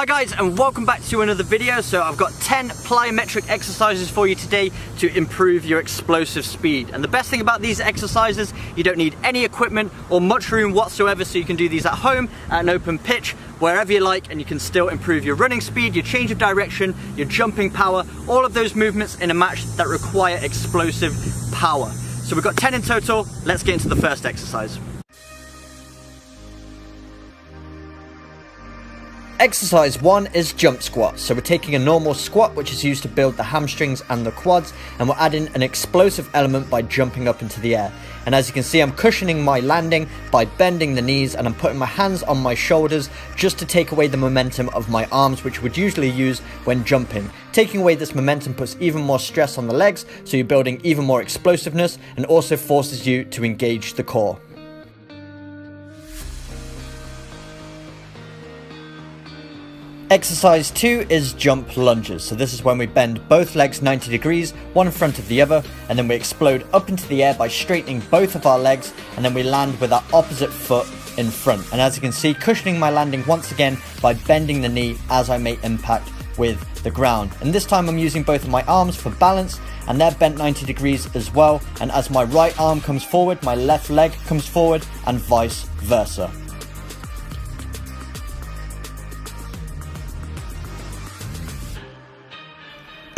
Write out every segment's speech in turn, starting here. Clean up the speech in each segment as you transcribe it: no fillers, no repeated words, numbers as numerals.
guys, and welcome back to another video. So I've got 10 plyometric exercises for you today to improve your explosive speed. And the best thing about these exercises, you don't need any equipment or much room whatsoever, so you can do these at home, at an open pitch, wherever you like, and you can still improve your running speed, your change of direction, your jumping power, all of those movements in a match that require explosive power. So we've got 10 in total. Let's get into the first exercise. Exercise 1 is jump squat. So we're taking a normal squat, which is used to build the hamstrings and the quads, and we're adding an explosive element by jumping up into the air. And as you can see, I'm cushioning my landing by bending the knees, and I'm putting my hands on my shoulders just to take away the momentum of my arms, which would usually use when jumping. Taking away this momentum puts even more stress on the legs, so you're building even more explosiveness, and also forces you to engage the core. Exercise 2 is jump lunges. So this is when we bend both legs 90 degrees, one in front of the other, and then we explode up into the air by straightening both of our legs, and then we land with our opposite foot in front. And as you can see, cushioning my landing once again by bending the knee as I make impact with the ground. And this time I'm using both of my arms for balance, and they're bent 90 degrees as well. And as my right arm comes forward, my left leg comes forward, and vice versa.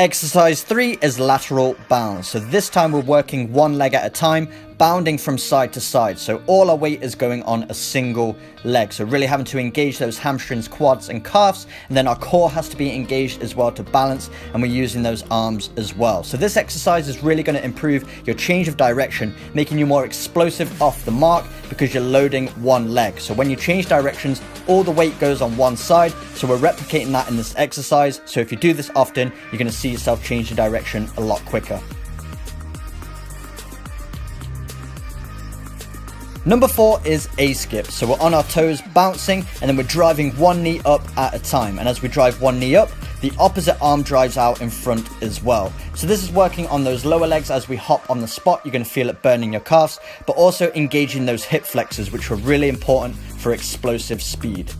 Exercise 3 is lateral bounds. So this time we're working one leg at a time, bounding from side to side. So all our weight is going on a single leg. So really having to engage those hamstrings, quads and calves. And then our core has to be engaged as well to balance. And we're using those arms as well. So this exercise is really going to improve your change of direction, making you more explosive off the mark because you're loading one leg. So when you change directions, all the weight goes on one side. So we're replicating that in this exercise. So if you do this often, you're going to see yourself change the direction a lot quicker. Number 4 is a skip. So we're on our toes bouncing, and then we're driving one knee up at a time. And as we drive one knee up, the opposite arm drives out in front as well. So this is working on those lower legs. As we hop on the spot, you're going to feel it burning your calves, but also engaging those hip flexors, which are really important for explosive speed.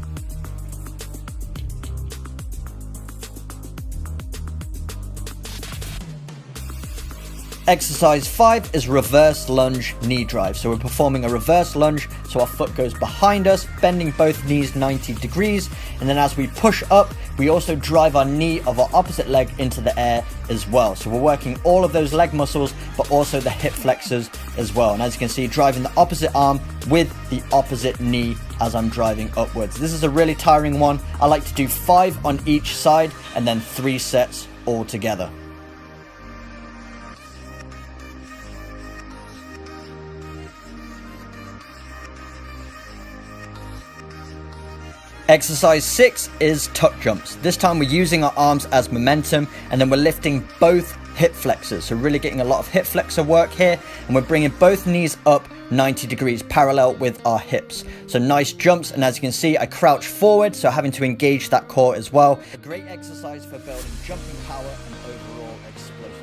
Exercise 5 is reverse lunge knee drive. So we're performing a reverse lunge, so our foot goes behind us, bending both knees 90 degrees, and then as we push up, we also drive our knee of our opposite leg into the air as well. So we're working all of those leg muscles, but also the hip flexors as well. And as you can see, driving the opposite arm with the opposite knee as I'm driving upwards. This is a really tiring one. I like to do 5 on each side and then 3 sets all together. Exercise 6 is tuck jumps. This time we're using our arms as momentum, and then we're lifting both hip flexors. So really getting a lot of hip flexor work here, and we're bringing both knees up 90 degrees parallel with our hips. So nice jumps, and as you can see, I crouch forward, so having to engage that core as well. A great exercise for building jumping power and overall explosiveness.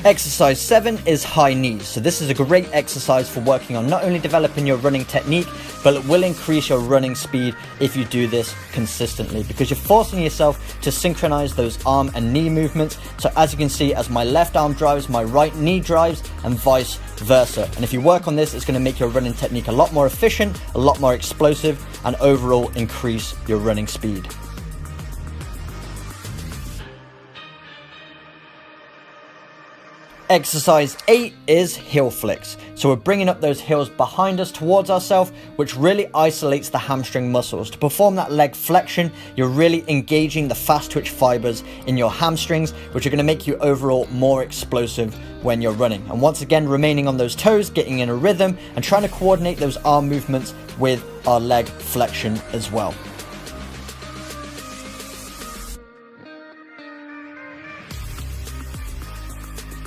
Exercise 7 is high knees. So this is a great exercise for working on not only developing your running technique, but it will increase your running speed if you do this consistently, because you're forcing yourself to synchronize those arm and knee movements. So as you can see, as my left arm drives, my right knee drives, and vice versa. And if you work on this, it's going to make your running technique a lot more efficient, a lot more explosive, and overall increase your running speed. Exercise 8 is heel flicks. So we're bringing up those heels behind us towards ourselves, which really isolates the hamstring muscles. To perform that leg flexion, you're really engaging the fast twitch fibers in your hamstrings, which are going to make you overall more explosive when you're running. And once again, remaining on those toes, getting in a rhythm, and trying to coordinate those arm movements with our leg flexion as well.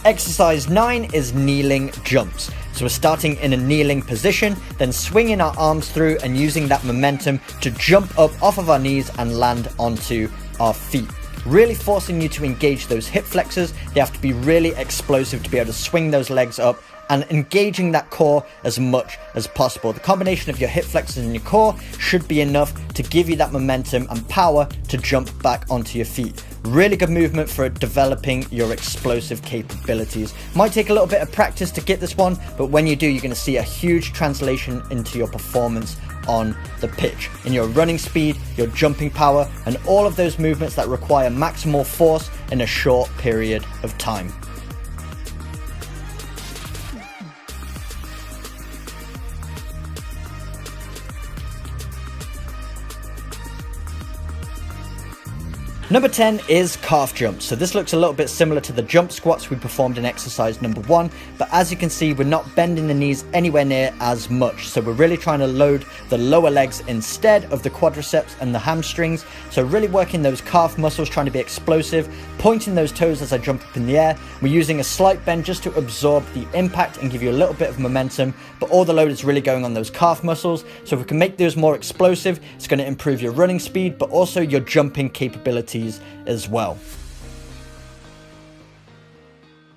Exercise 9 is kneeling jumps. So we're starting in a kneeling position, then swinging our arms through and using that momentum to jump up off of our knees and land onto our feet. Really forcing you to engage those hip flexors. They have to be really explosive to be able to swing those legs up and engaging that core as much as possible. The combination of your hip flexors and your core should be enough to give you that momentum and power to jump back onto your feet. Really good movement for developing your explosive capabilities. Might take a little bit of practice to get this one, but when you do, you're going to see a huge translation into your performance on the pitch, in your running speed, your jumping power, and all of those movements that require maximal force in a short period of time. Number 10 is calf jumps. So this looks a little bit similar to the jump squats we performed in exercise number 1, but as you can see, we're not bending the knees anywhere near as much. So we're really trying to load the lower legs instead of the quadriceps and the hamstrings. So really working those calf muscles, trying to be explosive, pointing those toes as I jump up in the air. We're using a slight bend just to absorb the impact and give you a little bit of momentum, but all the load is really going on those calf muscles. So if we can make those more explosive, it's going to improve your running speed, but also your jumping capabilities as well.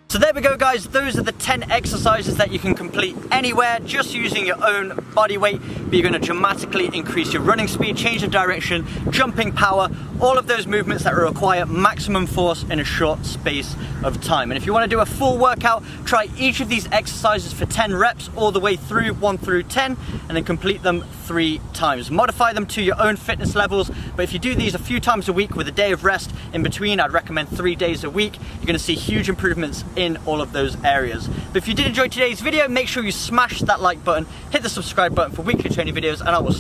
So there we go, guys. Those are the 10 exercises that you can complete anywhere just using your own body weight, but you're going to dramatically increase your running speed, change the direction, jumping power, all of those movements that require maximum force in a short space of time. And if you want to do a full workout, try each of these exercises for 10 reps all the way through 1 through 10, and then complete them 3 times. Modify them to your own fitness levels, but if you do these a few times a week with a day of rest in between, I'd recommend 3 days a week. You're going to see huge improvements in all of those areas. But if you did enjoy today's video, make sure you smash that like button, hit the subscribe button for weekly training videos, and I will see you